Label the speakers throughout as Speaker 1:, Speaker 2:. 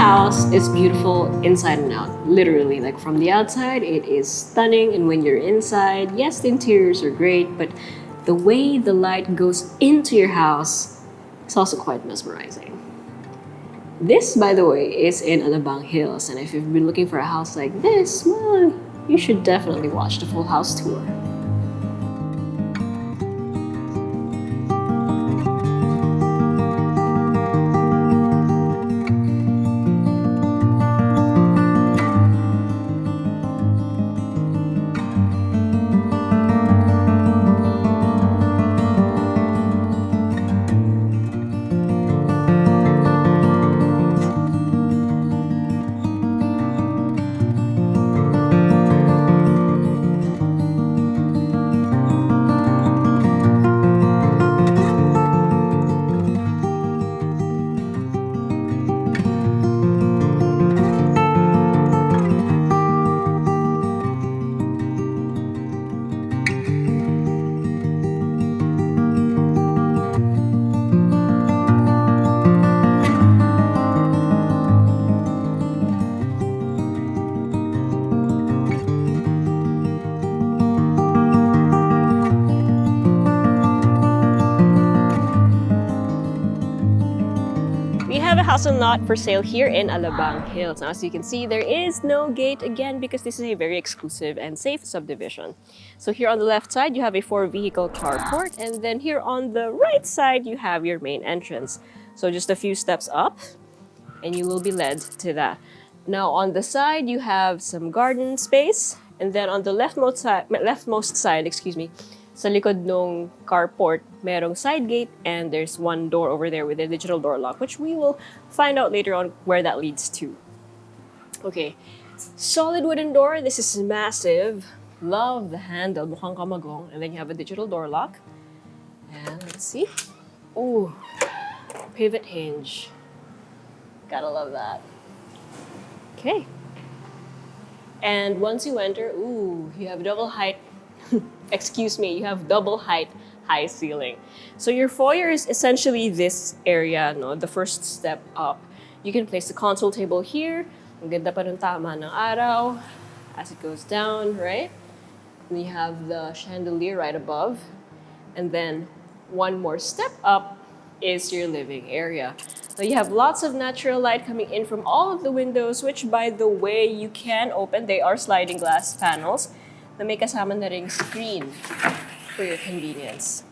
Speaker 1: house is beautiful inside and out. Literally, like from the outside, it is stunning. And when you're inside, yes, the interiors are great, but the way the light goes into your house is also quite mesmerizing. This, by the way, is in Alabang Hills. And if you've been looking for a house like this, well, you should definitely watch the full house tour. House and lot for sale here in Alabang Hills. Now, as you can see, there is no gate again because this is a very exclusive and safe subdivision. So here on the left side, you have a 4-vehicle carport, and then here on the right side, you have your main entrance. So just a few steps up, and you will be led to that. Now, on the side, you have some garden space, and then on the leftmost side, sa likod nung carport, merong side gate, and there's one door over there with a digital door lock, which we will find out later on where that leads to. Okay, solid wooden door. This is massive. Love the handle, mukhang kamagong. And then you have a digital door lock. And let's see. Ooh, pivot hinge. Gotta love that. Okay. And once you enter, ooh, you have double height. You have double height, high ceiling. So your foyer is essentially this area, no? The first step up. You can place the console table here. Ang ganda pa ng tama ng araw as it goes down, right? And you have the chandelier right above. And then one more step up is your living area. So you have lots of natural light coming in from all of the windows, which, by the way, you can open. They are sliding glass panels na may kasama na ring screen for your convenience.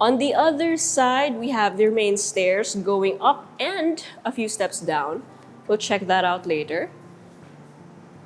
Speaker 1: On the other side, we have their main stairs going up and a few steps down. We'll check that out later.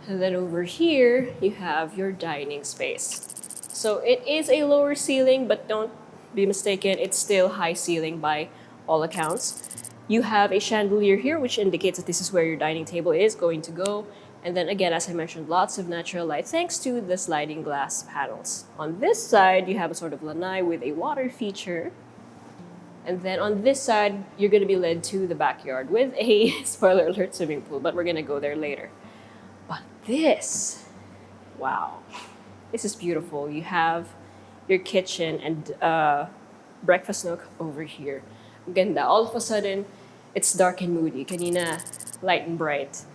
Speaker 1: And then over here, you have your dining space. So it is a lower ceiling, but don't be mistaken, it's still high ceiling by all accounts. You have a chandelier here, which indicates that this is where your dining table is going to go. And then again, as I mentioned, lots of natural light thanks to the sliding glass panels. On this side, you have a sort of lanai with a water feature. And then on this side, you're going to be led to the backyard with a, spoiler alert, swimming pool, but we're going to go there later. But this, wow, this is beautiful. You have your kitchen and breakfast nook over here. Ganda. All of a sudden, it's dark and moody. Kanina, light and bright.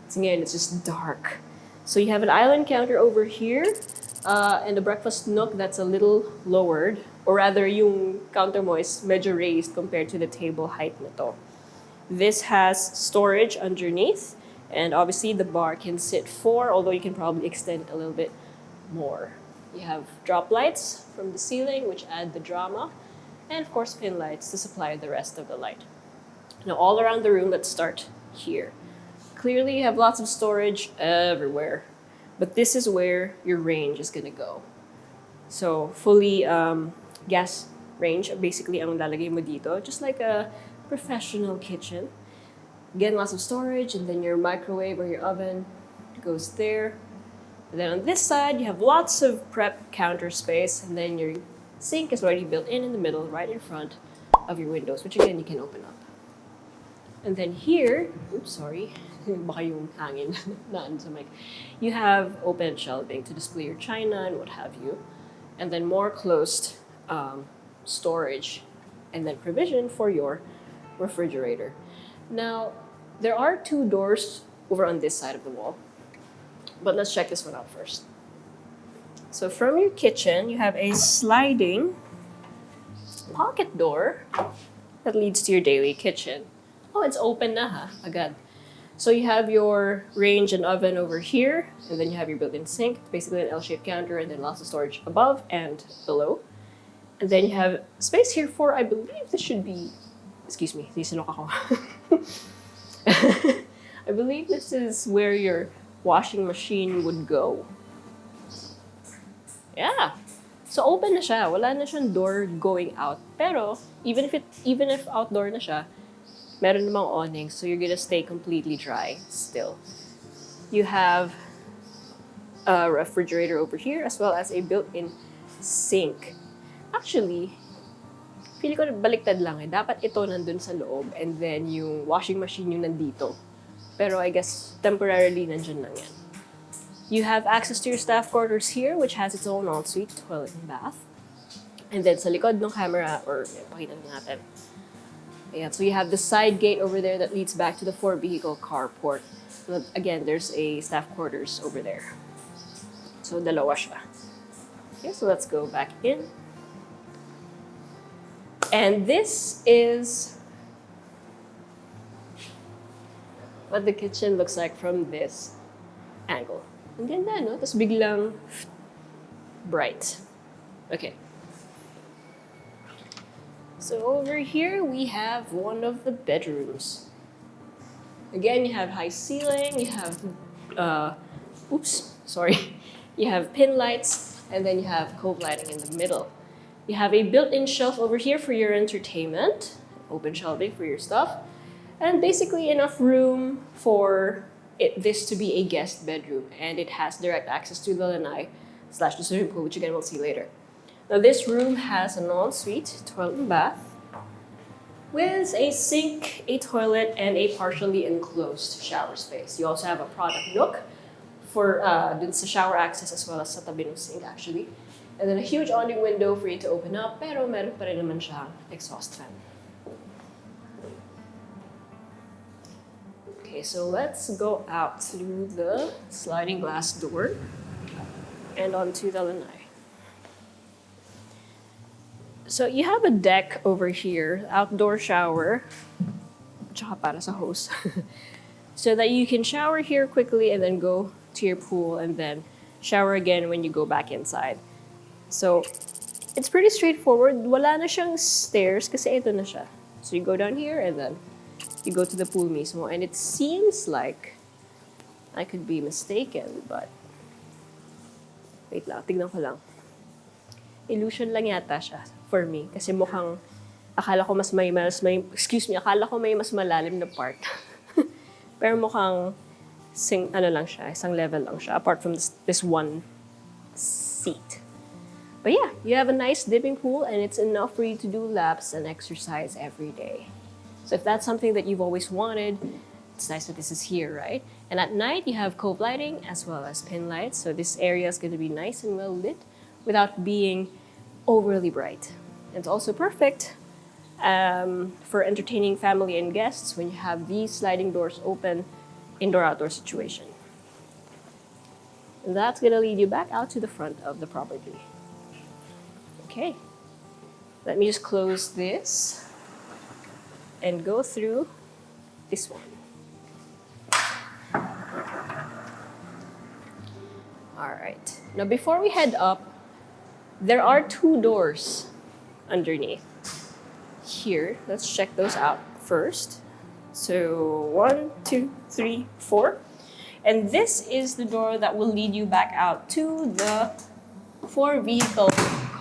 Speaker 1: Ngayon, it's just dark. So you have an island counter over here and a breakfast nook that's a little lowered. Or rather, yung counter mo is medyo raised compared to the table height nito. This has storage underneath. And obviously, the bar can sit 4, although you can probably extend it a little bit more. You have drop lights from the ceiling, which add the drama. And of course, pin lights to supply the rest of the light. Now, all around the room, let's start here. Clearly, you have lots of storage everywhere. But this is where your range is going to go. So, fully gas range, basically, ang lalagay mo dito. Just like a professional kitchen. Again, lots of storage, and then your microwave or your oven goes there. And then on this side, you have lots of prep counter space, and then your sink is already built in the middle, right in front of your windows, which again, you can open up. And then here, oops, sorry, baka yung hangin naan sa mic. You have open shelving to display your china and what have you. And then more closed storage, and then provision for your refrigerator. Now, There are two doors over on this side of the wall. But let's check this one out first. So from your kitchen, you have a sliding pocket door that leads to your daily kitchen. Oh, it's open na ha, agad. So you have your range and oven over here, and then you have your built-in sink, basically an L-shaped counter, and then lots of storage above and below. And then you have space here for, I believe this should be, excuse me, sinok ako. I believe this is where your washing machine would go. Yeah. So open na siya. Wala na siyang door going out. Pero even if outdoor na siya, meron namang awning, so you're gonna stay completely dry still. You have a refrigerator over here as well as a built-in sink. Actually, feeling ko baliktad lang eh. Dapat ito nandun sa loob and then yung washing machine yung nandito. Pero I guess temporarily nandyan lang yan. You have access to your staff quarters here, which has its own ensuite, toilet and bath. And then sa likod ng camera, or pakita natin. Ayan, so you have the side gate over there that leads back to the 4-vehicle carport. So again, there's a staff quarters over there. So dalawa siya. Okay, so let's go back in. And this is what the kitchen looks like from this angle. Ang ganda, no? Tapos biglang bright. Okay. So over here, we have one of the bedrooms. Again, you have high ceiling, you have, you have pin lights, and then you have cove lighting in the middle. You have a built-in shelf over here for your entertainment, open shelving for your stuff, and basically enough room for this to be a guest bedroom, and it has direct access to the Lanai / the swimming pool, which again we'll see later. Now this room has an ensuite, toilet and bath, with a sink, a toilet, and a partially enclosed shower space. You also have a product nook for dun sa shower access as well as sa tabi ng sink actually. And then a huge awning window for you to open up, pero meron pa rin naman siyang exhaust fan. Okay, so let's go out through the sliding glass door and onto the lanai. So you have a deck over here, outdoor shower, tsaka para sa hose, so that you can shower here quickly and then go to your pool and then shower again when you go back inside. So it's pretty straightforward. Wala na siyang stairs kasi ito na siya. So you go down here and then you go to the pool mismo, and it seems like, I could be mistaken, but wait lang, tignan ko lang. Illusion lang yata siya for me kasi mukhang akala ko akala ko may mas malalim na part. Pero mukhang lang siya, isang level lang siya apart from this one seat. But yeah, you have a nice dipping pool and it's enough for you to do laps and exercise every day. So if that's something that you've always wanted, it's nice that this is here, right? And at night, you have cove lighting as well as pin lights. So this area is going to be nice and well lit without being overly bright. And it's also perfect for entertaining family and guests when you have these sliding doors open, indoor-outdoor situation. And that's going to lead you back out to the front of the property. Okay, let me just close this and go through this one. All right, now before we head up, there are two doors underneath here. Let's check those out first. So 1, 2, 3, 4. And this is the door that will lead you back out to the 4-vehicle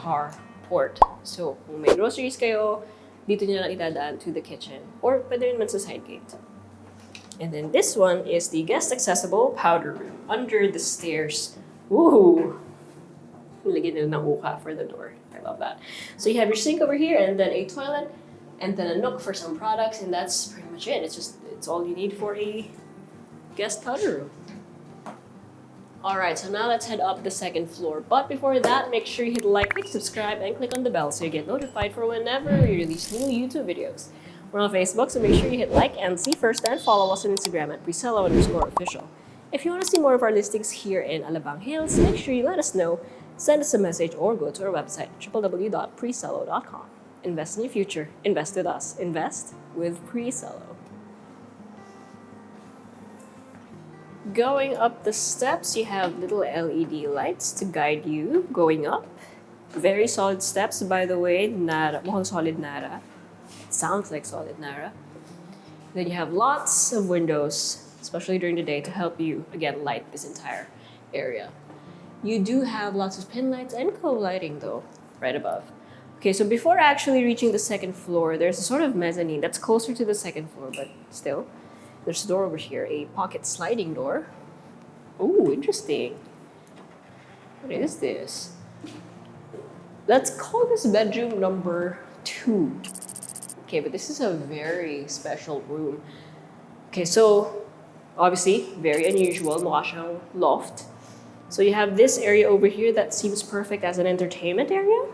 Speaker 1: carport. So kung may groceries kayo, dito nyo lang itadaan to the kitchen. Or pwede rin man sa side gate. And then this one is the guest accessible powder room under the stairs. Ooh! Nilagyan nila ng uka for the door. I love that. So you have your sink over here and then a toilet and then a nook for some products, and that's pretty much it. It's all you need for a guest powder room. Alright, so now let's head up the second floor. But before that, make sure you hit like, click subscribe, and click on the bell so you get notified for whenever we release new YouTube videos. We're on Facebook, so make sure you hit like and see first and follow us on Instagram at Presello_official. If you want to see more of our listings here in Alabang Hills, make sure you let us know, send us a message, or go to our website, www.presello.com. Invest in your future. Invest with us. Invest with Presello. Going up the steps, you have little LED lights to guide you going up. Very solid steps, by the way. Nara, mukhang solid Nara. It sounds like solid Nara. Then you have lots of windows, especially during the day, to help you, again, light this entire area. You do have lots of pin lights and cove lighting, though, right above. Okay, so before actually reaching the second floor, there's a sort of mezzanine that's closer to the second floor, but still. There's a door over here, a pocket sliding door. Oh, interesting. What is this? Let's call this bedroom number 2. Okay, but this is a very special room. Okay, so obviously, very unusual, mukha siyang loft. So you have this area over here that seems perfect as an entertainment area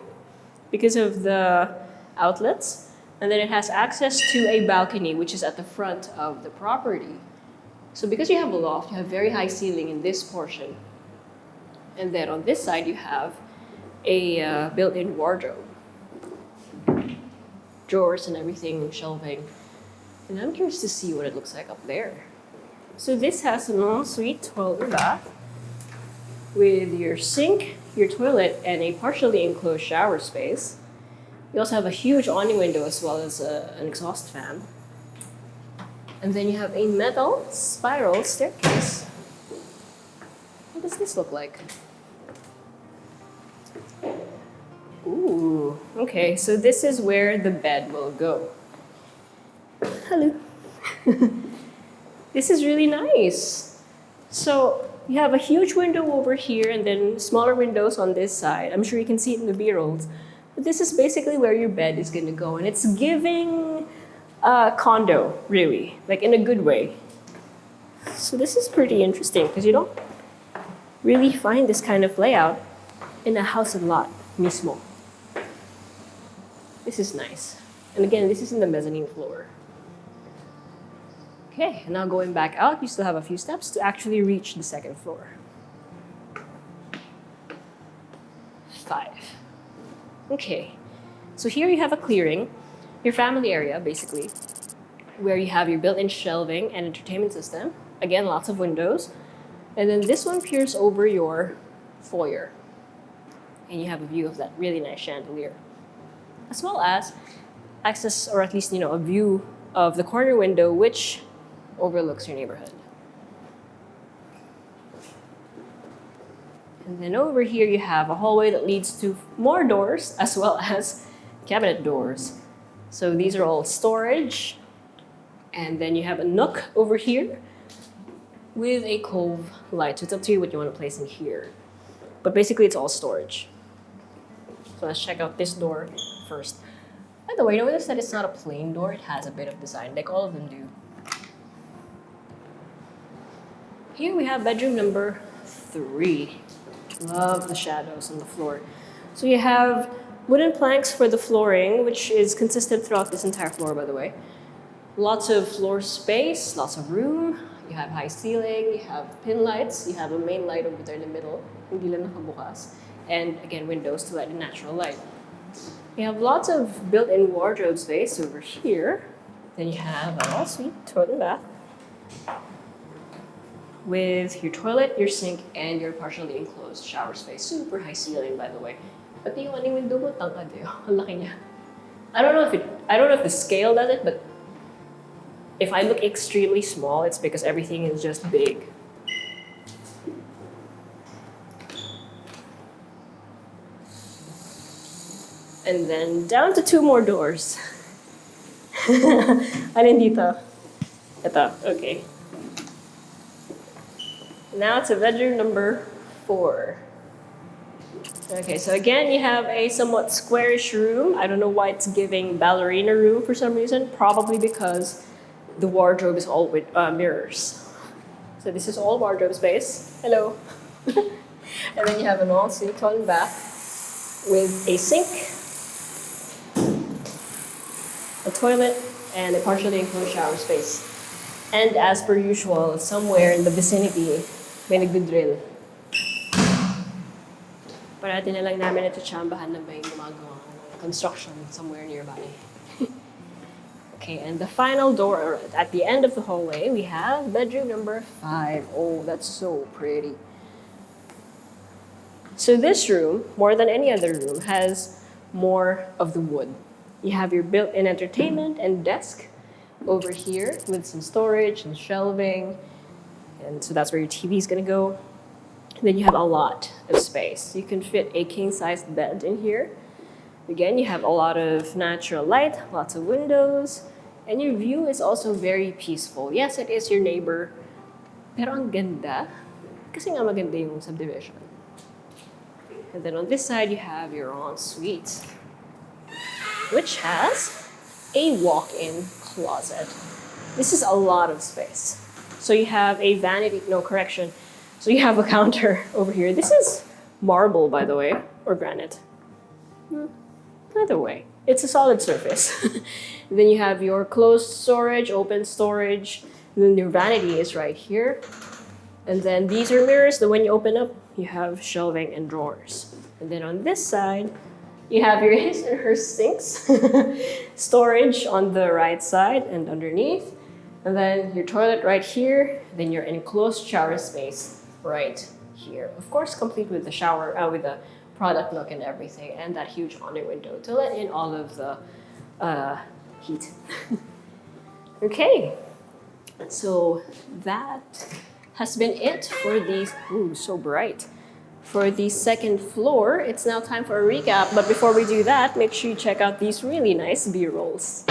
Speaker 1: because of the outlets. And then it has access to a balcony, which is at the front of the property. So because you have a loft, you have very high ceiling in this portion. And then on this side, you have a built-in wardrobe. Drawers and everything, shelving. And I'm curious to see what it looks like up there. So this has an ensuite toilet bath with your sink, your toilet, and a partially enclosed shower space. You also have a huge awning window as well as an exhaust fan. And then you have a metal spiral staircase. What does this look like? Ooh, okay, so this is where the bed will go. Hello. This is really nice. So you have a huge window over here and then smaller windows on this side. I'm sure you can see it in the B-rolls. But this is basically where your bed is going to go. And it's giving a condo, really, like in a good way. So this is pretty interesting because you don't really find this kind of layout in a house and lot mismo. This is nice. And again, this is in the mezzanine floor. Okay, and now going back out, you still have a few steps to actually reach the second floor. 5. Okay, so here you have a clearing, your family area, basically, where you have your built-in shelving and entertainment system. Again, lots of windows. And then this one peers over your foyer. And you have a view of that really nice chandelier. As well as access, or at least, a view of the corner window, which overlooks your neighborhood. And then over here you have a hallway that leads to more doors as well as cabinet doors. So these are all storage. And then you have a nook over here with a cove light. So it's up to you what you want to place in here. But basically it's all storage. So let's check out this door first. By the way, notice that it's not a plain door. It has a bit of design, like all of them do. Here we have bedroom number 3. Love the shadows on the floor. So you have wooden planks for the flooring, which is consistent throughout this entire floor, by the way. Lots of floor space, lots of room. You have high ceiling, you have pin lights, you have a main light over there in the middle, hindi lang nakabukas. And again, windows to let in natural light. You have lots of built-in wardrobe space over here. Then you have an all-suite toilet and bath with your toilet, your sink, and your partially enclosed shower space. Super high ceiling, by the way. Pati yung aning window mo, tangkad eh. Ang laki niya. I don't know if the scale does it, but if I look extremely small, it's because everything is just big. And then down to 2 more doors. Alin dito? Ito, okay. Now to bedroom number 4. Okay, so again, you have a somewhat squarish room. I don't know why it's giving ballerina room for some reason. Probably because the wardrobe is all with mirrors. So this is all wardrobe space. Hello. And then you have an all-suite toilet and bath with a sink, a toilet, and a partially enclosed shower space. And as per usual, somewhere in the vicinity, may nagdidrill. Parati na lang namin ito tsambahan na may gumagawa ng construction somewhere nearby. Okay, and the final door at the end of the hallway, we have bedroom number 5. Oh, that's so pretty. So this room, more than any other room, has more of the wood. You have your built-in entertainment and desk over here with some storage and shelving. And so that's where your TV is gonna go. And then you have a lot of space. You can fit a king-sized bed in here. Again, you have a lot of natural light, lots of windows, and your view is also very peaceful. Yes, it is your neighbor, pero ang ganda kasi nga maganda yung subdivision. And then on this side, you have your ensuite, which has a walk-in closet. This is a lot of space. So you have a vanity, no correction. So you have a counter over here. This is marble, by the way, or granite. Either way, it's a solid surface. Then you have your closed storage, open storage. And then your vanity is right here. And then these are mirrors that when you open up, you have shelving and drawers. And then on this side, you have your his and her sinks, storage on the right side and underneath. And then your toilet right here, then your enclosed shower space right here. Of course, complete with the shower, with the product nook and everything, and that huge awning window to let in all of the heat. Okay, so that has been it for these. Ooh, so bright. For the second floor, it's now time for a recap. But before we do that, make sure you check out these really nice B-rolls.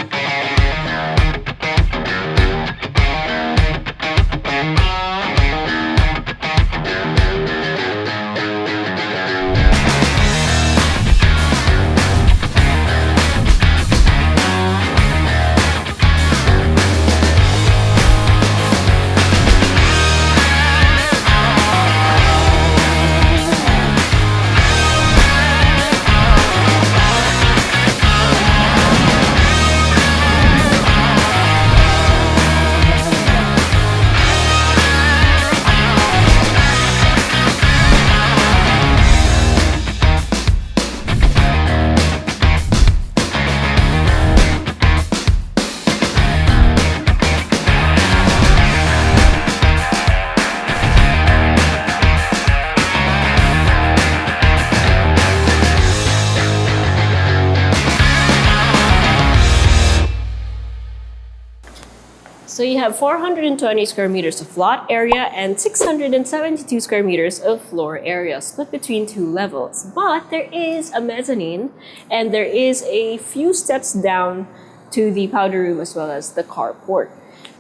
Speaker 1: So you have 420 square meters of lot area and 672 square meters of floor area, split between 2 levels. But there is a mezzanine, and there is a few steps down to the powder room as well as the carport.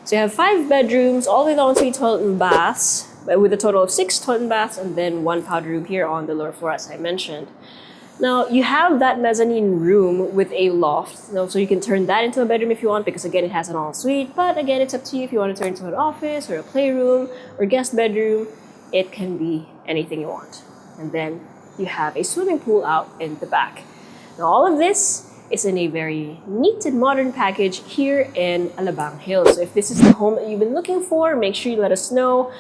Speaker 1: So you have 5 bedrooms, all with ensuite toilet and baths, with a total of 6 toilet and baths, and then 1 powder room here on the lower floor, as I mentioned. Now, you have that mezzanine room with a loft, so you can turn that into a bedroom if you want, because again, it has an ensuite. But again, it's up to you if you want to turn it into an office or a playroom or guest bedroom. It can be anything you want. And then you have a swimming pool out in the back. Now, all of this is in a very neat and modern package here in Alabang Hills. So if this is the home that you've been looking for, make sure you let us know,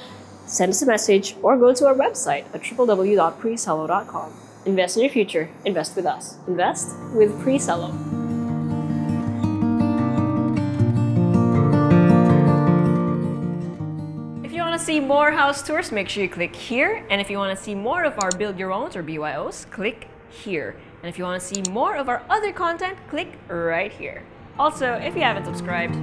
Speaker 1: send us a message, or go to our website at www.presello.com. Invest in your future. Invest with us. Invest with Presello. If you want to see more house tours, make sure you click here. And if you want to see more of our Build Your Owns or BYOs, click here. And if you want to see more of our other content, click right here. Also, if you haven't subscribed,